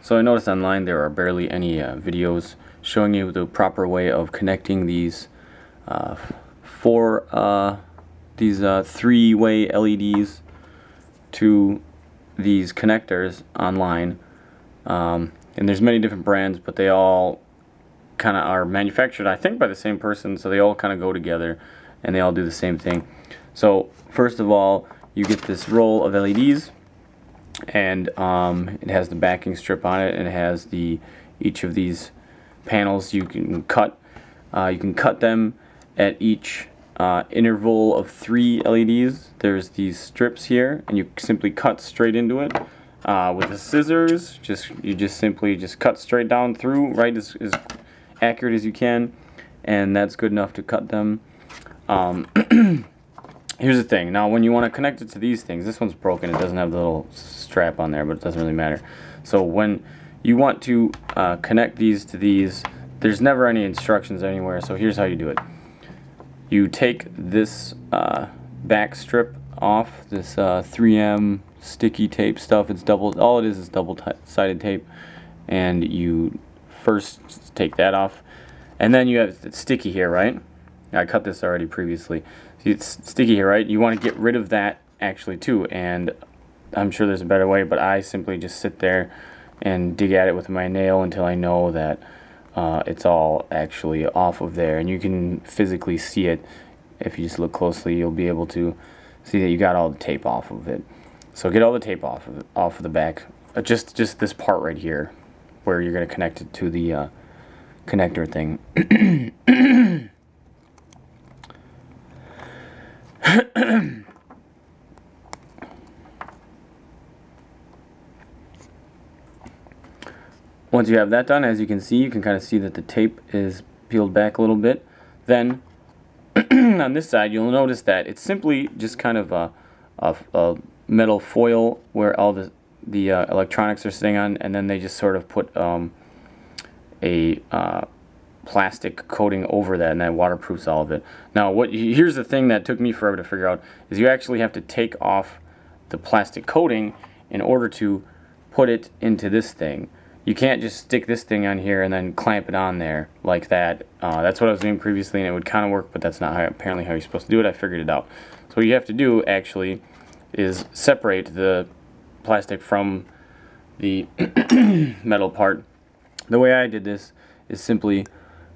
So I noticed online there are barely any videos showing you the proper way of connecting these three-way LEDs to these connectors online. And there's many different brands, but they all kind of are manufactured, I think, by the same person, so they all kind of go together and they all do the same thing. So first of all, you get this roll of LEDs, and it has the backing strip on it, and it has each of these panels you can cut. You can cut them at each interval of 3 LEDs. There's these strips here, and you simply cut straight into it with the scissors. You just simply cut straight down through, right, as accurate as you can, and that's good enough to cut them. Here's the thing. Now, when you want to connect it to these things, this one's broken. It doesn't have the little strap on there, but it doesn't really matter. So when you want to connect these to these, there's never any instructions anywhere. So here's how you do it. You take this back strip off, this 3M sticky tape stuff. It's all it is double-sided tape, and you first take that off, and then you have it's sticky here, right? I cut this already previously. See, it's sticky here, right? You want to get rid of that actually too, and I'm sure there's a better way, but I simply just sit there and dig at it with my nail until I know that it's all actually off of there. And you can physically see it. If you just look closely, you'll be able to see that you got all the tape off of it. So get all the tape off of the back. Just this part right here, where you're going to connect it to the connector thing. Once you have that done, as you can see, you can kind of see that the tape is peeled back a little bit. Then on this side, you'll notice that it's simply just kind of a metal foil where all the electronics are sitting on, and then they just sort of put a plastic coating over that, and that waterproofs all of it. Now, here's the thing that took me forever to figure out, is you actually have to take off the plastic coating in order to put it into this thing. You can't just stick this thing on here and then clamp it on there like that. That's what I was doing previously, and it would kind of work, but that's not apparently how you're supposed to do it. I figured it out. So what you have to do actually is separate the plastic from the metal part. The way I did this is simply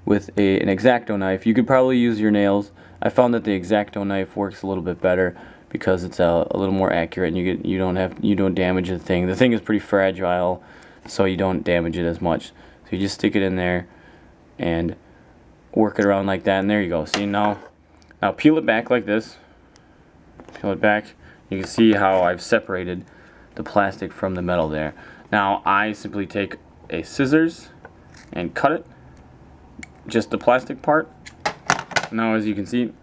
with an X-Acto knife. You could probably use your nails. I found that the X-Acto knife works a little bit better because it's a little more accurate, and you don't damage the thing. The thing is pretty fragile, so you don't damage it as much. So you just stick it in there and work it around like that, and there you go. See, now peel it back like this. Peel it back. You can see how I've separated the plastic from the metal there. Now I simply take a scissors and cut it, just the plastic part. Now, as you can see,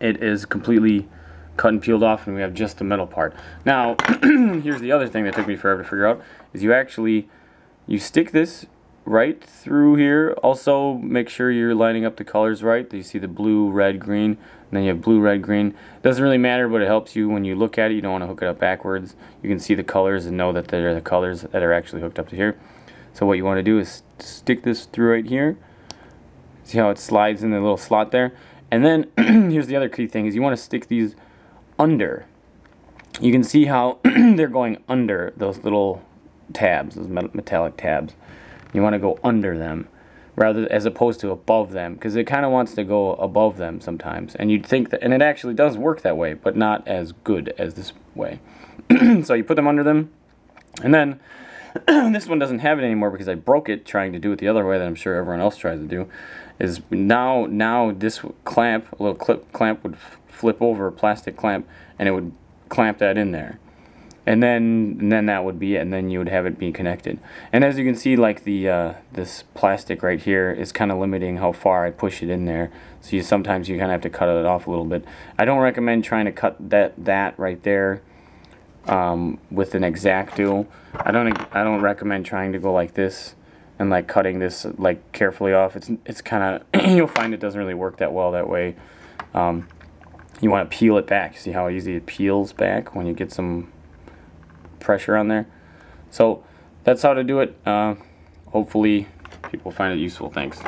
it is completely cut and peeled off, and we have just the metal part. Now, here's the other thing that took me forever to figure out, is you stick this right through here. Also, make sure you're lining up the colors right. You see the blue, red, green, and then you have blue, red, green. Doesn't really matter, but it helps you when you look at it. You don't want to hook it up backwards. You can see the colors and know that they're the colors that are actually hooked up to here. So what you want to do is stick this through right here. See how it slides in the little slot there? And then, here's the other key thing, is you want to stick these under. You can see how they're going under those little tabs, those metallic tabs. You want to go under them as opposed to above them, because it kind of wants to go above them sometimes. And you'd think that, and it actually does work that way, but not as good as this way. So you put them under them, and then this one doesn't have it anymore because I broke it trying to do it the other way that I'm sure everyone else tries to do. Is now this clamp, a little clamp would flip over, a plastic clamp, and it would clamp that in there. And then that would be it, and then you would have it be connected. And as you can see, like this plastic right here is kind of limiting how far I push it in there. So sometimes you kind of have to cut it off a little bit. I don't recommend trying to cut that right there with an X-Acto. I don't recommend trying to go like this and like cutting this like carefully off. It's kind of you'll find it doesn't really work that well that way. You want to peel it back. See how easy it peels back when you get some pressure on there? So that's how to do it. Hopefully people find it useful. Thanks.